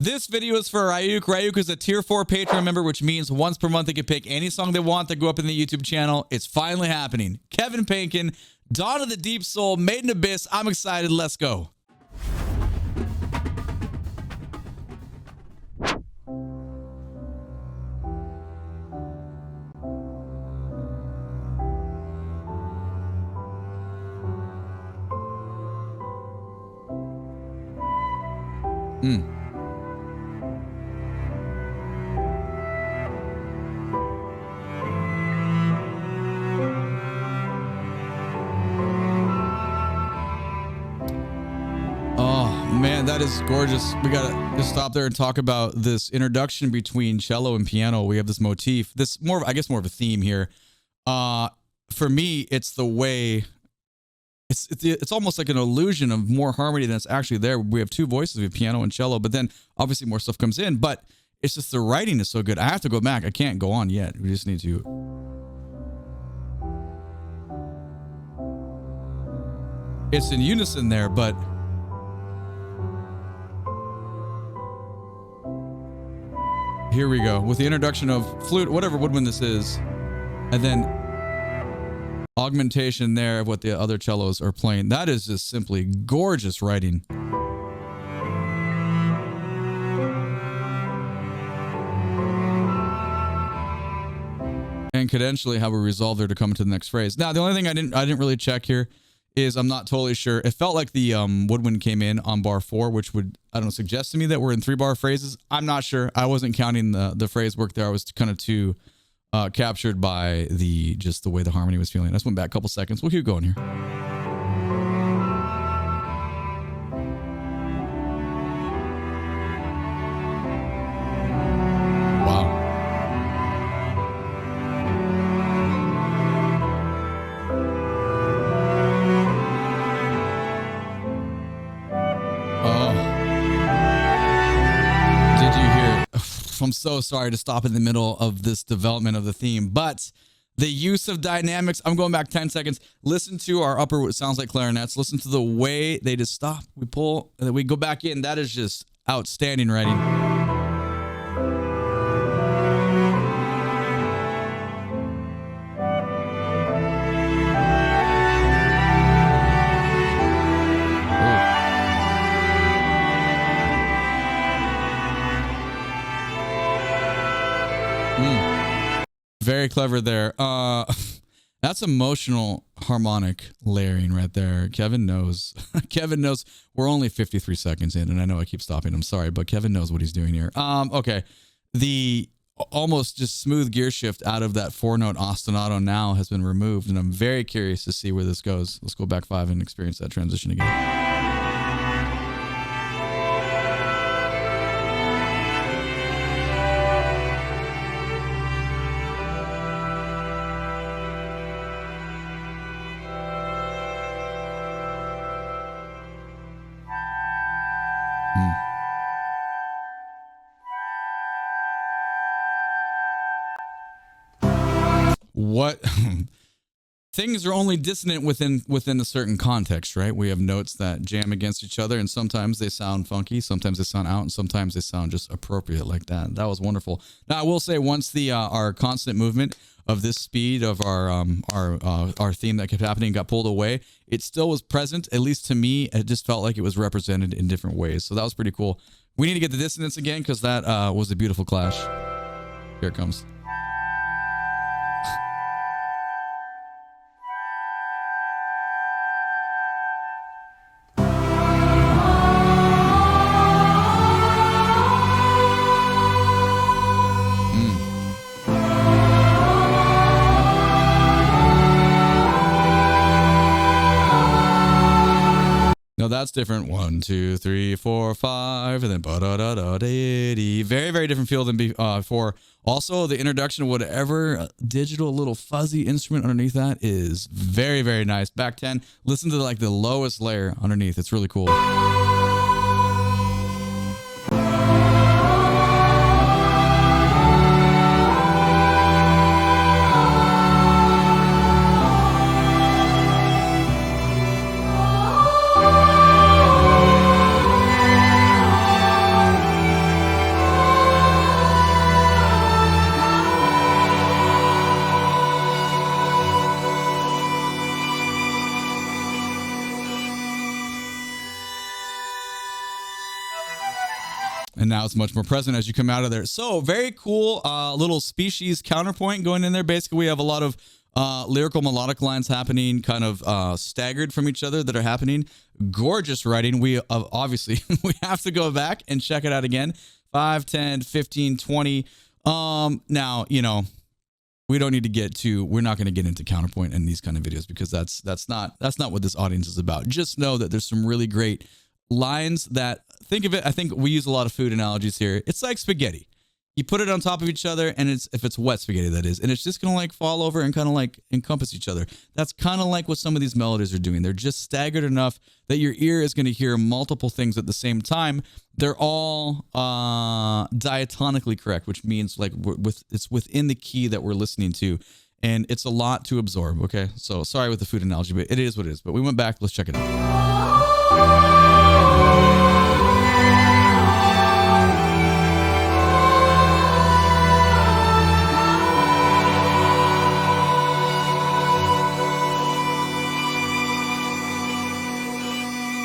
This video is for Ryuk. Ryuk is a tier 4 Patreon member, which means once per month they can pick any song they want that go up in the YouTube channel. It's finally happening. Kevin Pankin, Dawn of the Deep Soul, Made in Abyss. I'm excited. Let's go. Man, that is gorgeous. We gotta just stop there and talk about this introduction between cello and piano. We have this motif, this more, I guess, more of a theme here. For me, it's the way it's almost like an illusion of more harmony than it's actually there. We have two voices, we have piano and cello, but then obviously more stuff comes in. But it's just the writing is so good. I have to go back. I can't go on yet. We just need to. It's in unison there, but. Here we go with the introduction of flute, whatever woodwind this is, and then augmentation there of what the other cellos are playing. That is just simply gorgeous writing. And cadentially how we resolve there to come to the next phrase. Now, the only thing I didn't really check here is I'm not totally sure. It felt like the woodwind came in on bar 4, which would, I don't know, suggest to me that we're in 3-bar phrases. I'm not sure. I wasn't counting the phrase work there. I was kind of too captured by just the way the harmony was feeling. I just went back a couple seconds. We'll keep going here. I'm so sorry to stop in the middle of this development of the theme, but the use of dynamics, I'm going back 10 seconds. Listen to our upper, what sounds like clarinets. Listen to the way they just stop. We pull, and then we go back in. That is just outstanding writing. Very clever there. That's emotional harmonic layering right there. Kevin knows. Kevin knows. We're only 53 seconds in, and I know I keep stopping. I'm sorry, but Kevin knows what he's doing here. Okay. The almost just smooth gear shift out of that 4-note ostinato now has been removed, and I'm very curious to see where this goes. Let's go back 5 and experience that transition again. What things are only dissonant within a certain context, right? We have notes that jam against each other, and sometimes they sound funky, sometimes they sound out, and sometimes they sound just appropriate like that. That was wonderful. Now I will say, once the our constant movement of this speed of our theme that kept happening got pulled away, it still was present. At least to me, it just felt like it was represented in different ways. So that was pretty cool. We need to get the dissonance again because that was a beautiful clash. Here it comes. No, that's different. 1, 2, 3, 4, 5, and then ba-da-da-da-da-dee. Very, very different feel than before. Also, the introduction of whatever digital little fuzzy instrument underneath that is very, very nice. Back 10. Listen to like the lowest layer underneath. It's really cool. And now it's much more present as you come out of there. So very cool little species counterpoint going in there. Basically, we have a lot of lyrical melodic lines happening, kind of staggered from each other that are happening. Gorgeous writing. We obviously, we have to go back and check it out again. 5, 10, 15, 20. Now, you know, we don't need to get to, we're not going to get into counterpoint in these kind of videos because that's not what this audience is about. Just know that there's some really great lines that, think of it, I think we use a lot of food analogies here. It's like spaghetti. You put it on top of each other, and if it's wet spaghetti, that is, and it's just going to like fall over and kind of like encompass each other. That's kind of like what some of these melodies are doing. They're just staggered enough that your ear is going to hear multiple things at the same time. They're all diatonically correct, which means like it's within the key that we're listening to, and it's a lot to absorb. Okay, so sorry with the food analogy, but it is what it is. But we went back. Let's check it out.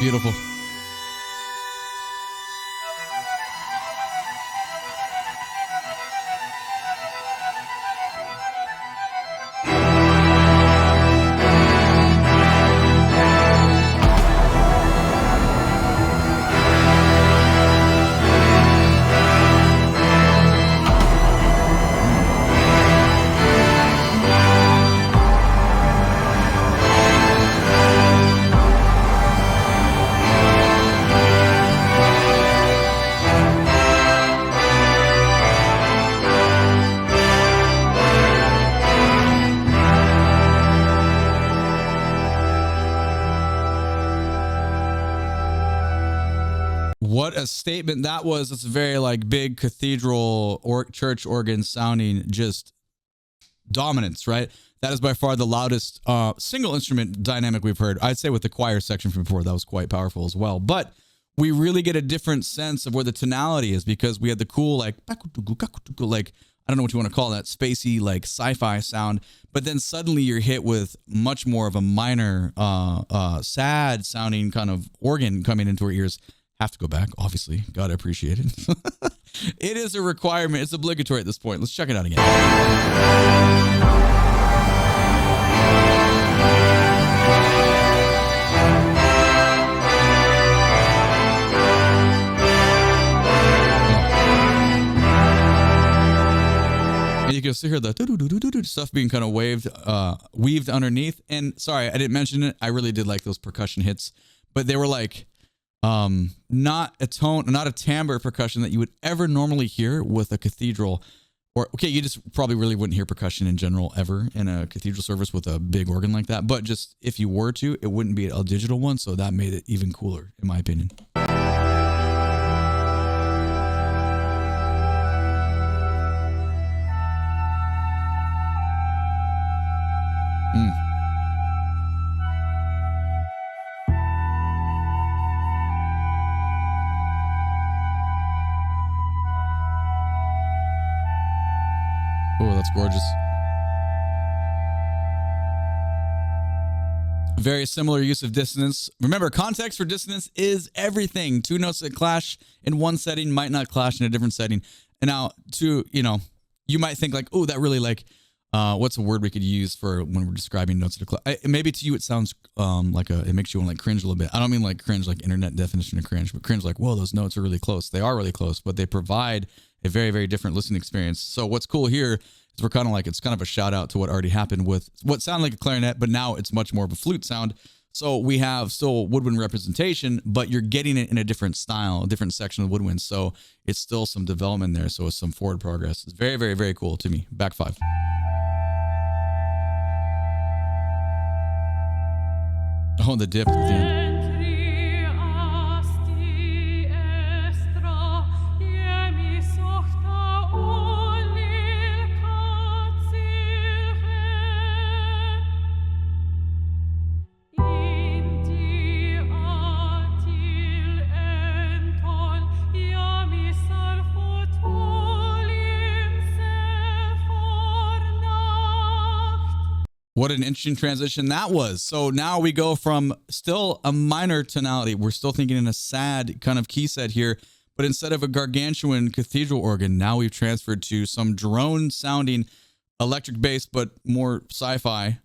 Beautiful. What a statement that was. It's very like big cathedral or church organ sounding, just dominance, right? That is by far the loudest single instrument dynamic we've heard. I'd say with the choir section from before, that was quite powerful as well. But we really get a different sense of where the tonality is because we had the cool like I don't know what you want to call that, spacey like sci-fi sound, but then suddenly you're hit with much more of a minor sad sounding kind of organ coming into our ears. Have to go back, obviously. Gotta appreciate it. It is a requirement. It's obligatory at this point. Let's check it out again. And you can still hear the stuff being kind of weaved underneath. And sorry, I didn't mention it. I really did like those percussion hits, but they were like, not a tone, not a timbre percussion that you would ever normally hear with a cathedral. Or, okay, you just probably really wouldn't hear percussion in general ever in a cathedral service with a big organ like that. But just if you were to, it wouldn't be a digital one. So that made it even cooler, in my opinion. Oh, that's gorgeous. Very similar use of dissonance. Remember, context for dissonance is everything. Two notes that clash in one setting might not clash in a different setting. And now, you might think like, oh, that really like, what's a word we could use for when we're describing notes that clash? Maybe to you it sounds it makes you want to like cringe a little bit. I don't mean like cringe like internet definition of cringe, but cringe like, whoa, those notes are really close. They are really close, but they provide a very, very different listening experience. So what's cool here is we're kind of like, it's kind of a shout out to what already happened with what sounded like a clarinet, but now it's much more of a flute sound. So we have still woodwind representation, but you're getting it in a different style, a different section of woodwind. So it's still some development there. So it's some forward progress. It's very, very, very cool to me. Back 5. Oh, the dip at the end. What an interesting transition that was. So now we go from still a minor tonality. We're still thinking in a sad kind of key set here, But instead of a gargantuan cathedral organ, now we've transferred to some drone sounding electric bass, but more sci-fi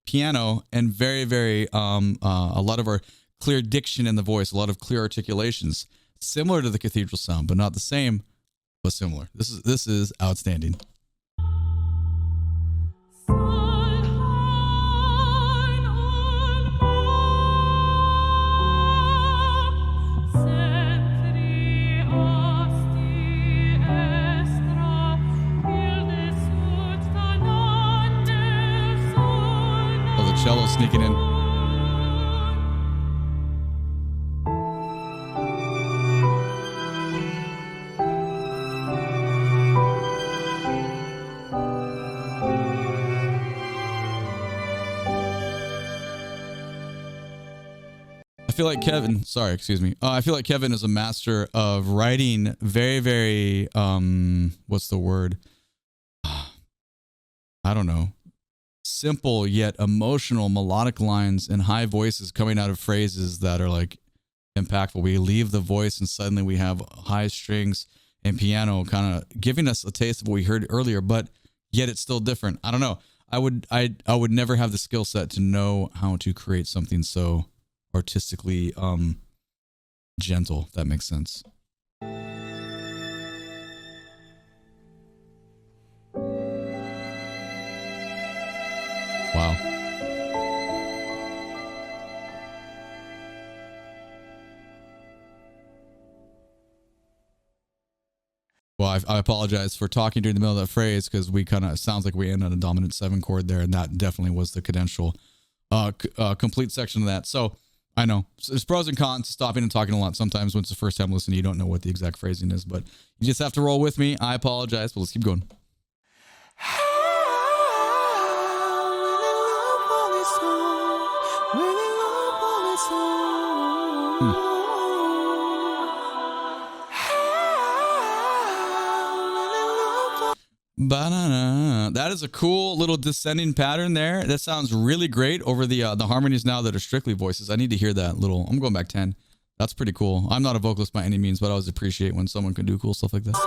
piano, and very, very a lot of our clear diction in the voice, a lot of clear articulations, similar to the cathedral sound, but not the same, but similar. This is outstanding. Cello sneaking in. I feel like Kevin, sorry, excuse me. I feel like Kevin is a master of writing very, very, what's the word? I don't know. Simple yet emotional melodic lines and high voices coming out of phrases that are like impactful. We leave the voice and suddenly we have high strings and piano kind of giving us a taste of what we heard earlier, but yet it's still different. I don't know. I would never have the skill set to know how to create something so artistically gentle, if that makes sense. Wow. Well, I apologize for talking during the middle of that phrase because we kind of sounds like we end on a dominant 7 chord there, and that definitely was the cadential complete section of that. So I know there's pros and cons to stopping and talking a lot. Sometimes when it's the first time listening, you don't know what the exact phrasing is, but you just have to roll with me. I apologize, but let's keep going. Banana. That is a cool little descending pattern there. That sounds really great over the harmonies now that are strictly voices. I need to hear that little. I'm going back 10. That's pretty cool. I'm not a vocalist by any means, but I always appreciate when someone can do cool stuff like this.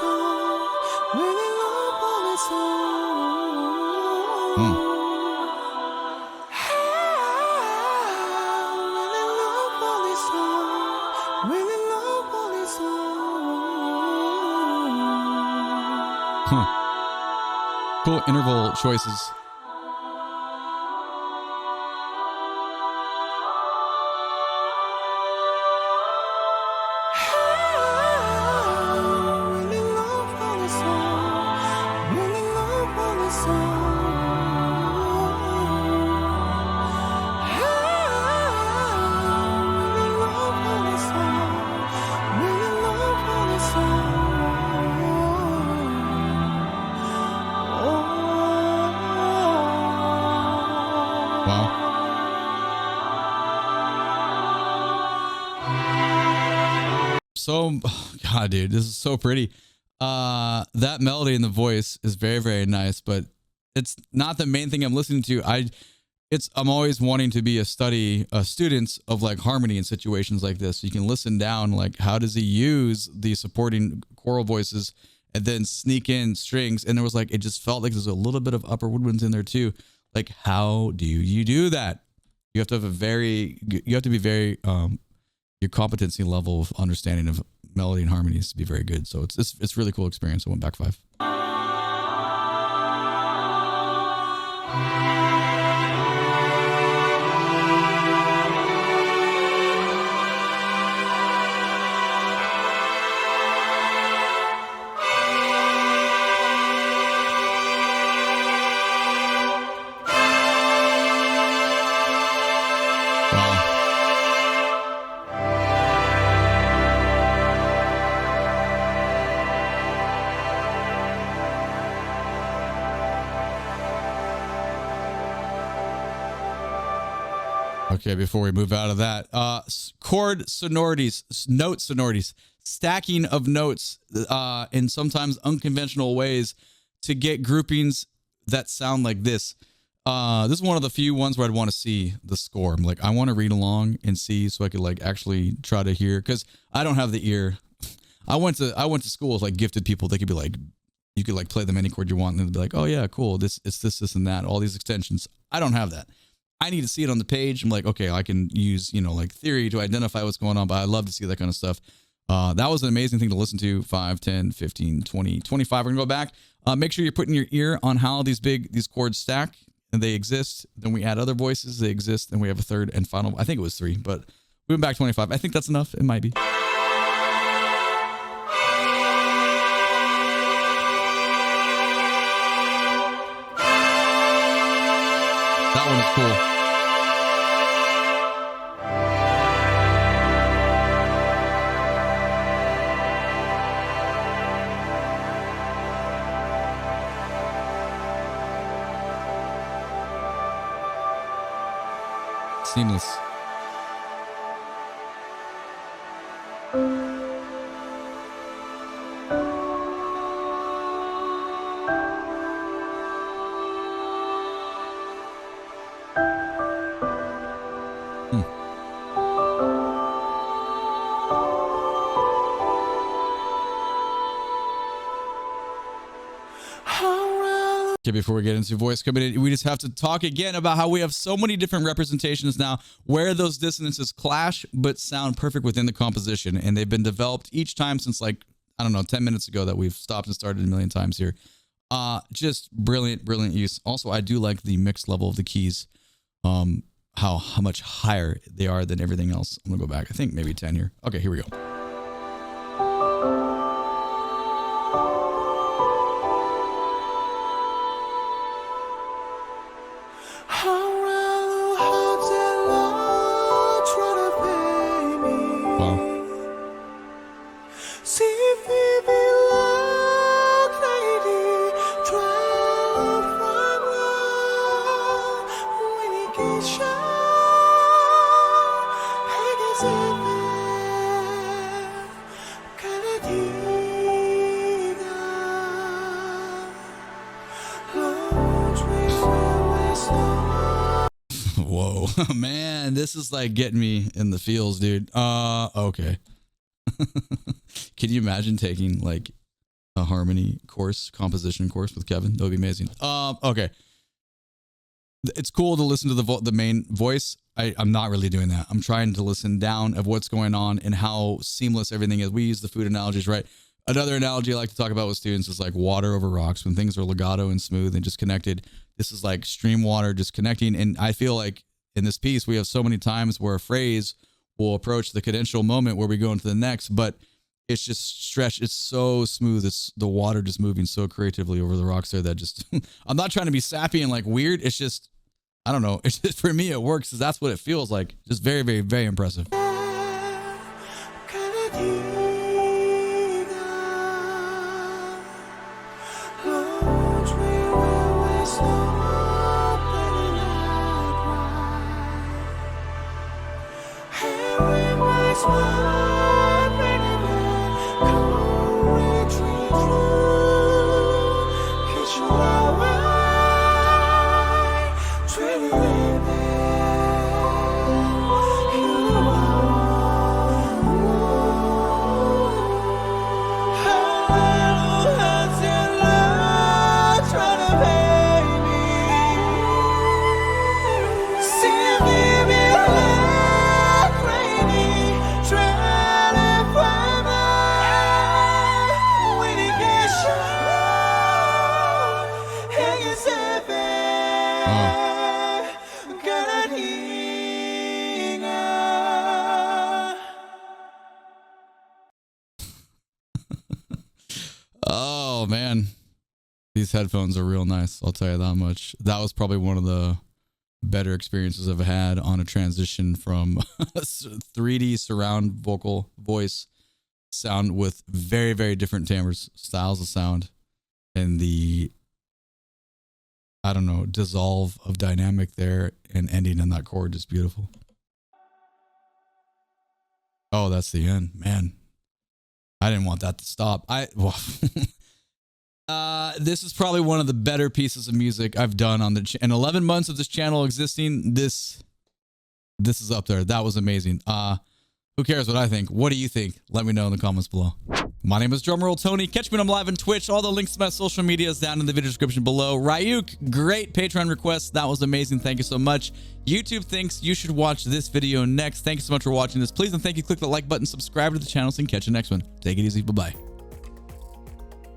Cool interval choices. So, God, dude, this is so pretty. That melody in the voice is very, very nice, but it's not the main thing I'm listening to. I'm always wanting to be a student of like harmony in situations like this. So you can listen down, like, how does he use the supporting choral voices and then sneak in strings? And there was like, it just felt like there's a little bit of upper woodwinds in there too. Like, how do you do that? You have to be very, your competency level of understanding of melody and harmonies to be very good. So it's really cool experience. I went back 5. Okay, before we move out of that, chord sonorities, note sonorities, stacking of notes in sometimes unconventional ways to get groupings that sound like this. This is one of the few ones where I'd want to see the score. I'm like, I want to read along and see so I could like actually try to hear, because I don't have the ear. I went to school with like gifted people. They could be like, you could like play them any chord you want, and they'd be like, oh yeah, cool. This and that. All these extensions. I don't have that. I need to see it on the page. I'm like, okay, I can use, like theory to identify what's going on, but I love to see that kind of stuff. That was an amazing thing to listen to. 5, 10, 15, 20, 25. We're gonna go back. Make sure you're putting your ear on how these chords stack, and they exist. Then we add other voices. They exist. And we have a third and final. I think it was 3, but we went back 25. I think that's enough. It might be. That one is cool. Seamless. Okay, before we get into voice coming in, we just have to talk again about how we have so many different representations now where those dissonances clash but sound perfect within the composition. And they've been developed each time since like, I don't know, 10 minutes ago that we've stopped and started a million times here. Just brilliant use. Also, I do like the mix level of the keys, how much higher they are than everything else. I'm gonna go back. I think maybe 10 here. Okay, here we go. Whoa, man, this is like getting me in the feels, dude. Okay. Can you imagine taking like a harmony course, composition course with Kevin? That would be amazing. Okay. It's cool to listen to the main voice. I'm not really doing that. I'm trying to listen down of what's going on and how seamless everything is. We use the food analogies, right? Another analogy I like to talk about with students is like water over rocks. When things are legato and smooth and just connected, this is like stream water just connecting. And I feel like in this piece, we have so many times where a phrase will approach the cadential moment where we go into the next, but it's just stretched. It's so smooth. It's the water just moving so creatively over the rocks there that just, I'm not trying to be sappy and like weird. It's just, I don't know. It's just, for me, it works because that's what it feels like. Just very, very, very impressive. Oh man, these headphones are real nice. I'll tell you that much. That was probably one of the better experiences I've had on a transition from 3D surround vocal voice sound with very, very different timbres, styles of sound, and the, I don't know, dissolve of dynamic there and ending in that chord is beautiful. Oh, that's the end, man. I didn't want that to stop. This is probably one of the better pieces of music I've done on the in 11 months of this channel existing. This is up there. That was amazing. Who cares what I think? What do you think? Let me know in the comments below. My name is DrumRollTony. Catch me when I'm live on Twitch. All the links to my social media is down in the video description below. Ryuk, great Patreon request. That was amazing. Thank you so much. YouTube thinks you should watch this video next. Thank you so much for watching this. Please and thank you. Click the like button, subscribe to the channel, so you can catch the next one. Take it easy. Bye-bye.